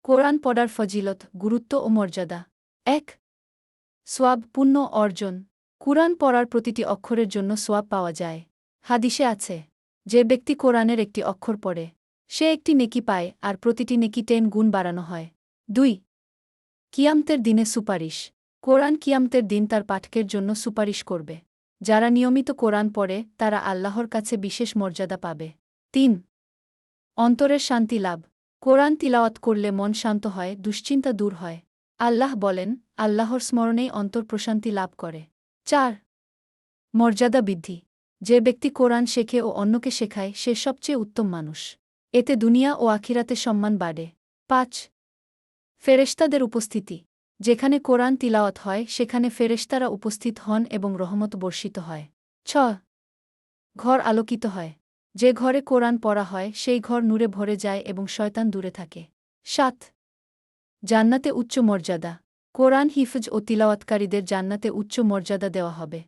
কোরআন পড়ার ফজিলত, গুরুত্ব ও মর্যাদা। ১. সোয়াব, পুণ্য অর্জন। কুরআন পড়ার প্রতিটি অক্ষরের জন্য সোয়াব পাওয়া যায়। হাদিসে আছে, যে ব্যক্তি কোরআনের একটি অক্ষর পড়ে সে একটি নেকি পায়, আর প্রতিটি নেকি 10 গুণ বাড়ানো হয়। ২. কিয়ামতের দিনে সুপারিশ। কোরআন কিয়ামতের দিন তার পাঠকের জন্য সুপারিশ করবে। যারা নিয়মিত কোরআন পড়ে তারা আল্লাহর কাছে বিশেষ মর্যাদা পাবে। ৩. অন্তরের শান্তি লাভ। কোরআন তিলাওয়াত করলে মন শান্ত হয়, দুশ্চিন্তা দূর হয়। আল্লাহ বলেন, আল্লাহর স্মরণেই অন্তর প্রশান্তি লাভ করে। ৪. মর্যাদা বৃদ্ধি। যে ব্যক্তি কোরআন শেখে ও অন্যকে শেখায় সে সবচেয়ে উত্তম মানুষ। এতে দুনিয়া ও আখিরাতে সম্মান বাড়ে। ৫. ফেরেশতাদের উপস্থিতি। যেখানে কোরআন তিলাওয়াত হয় সেখানে ফেরেশতারা উপস্থিত হন এবং রহমত বর্ষিত হয়। ৬. ঘর আলোকিত হয়। যে ঘরে কোরআন পড়া হয় সেই ঘর নূরে ভরে যায় এবং শয়তান দূরে থাকে। ৭. জান্নাতে উচ্চ মর্যাদা। কোরআন হিফজ ও তিলাওয়াতকারীদের জান্নাতে উচ্চ মর্যাদা দেওয়া হবে।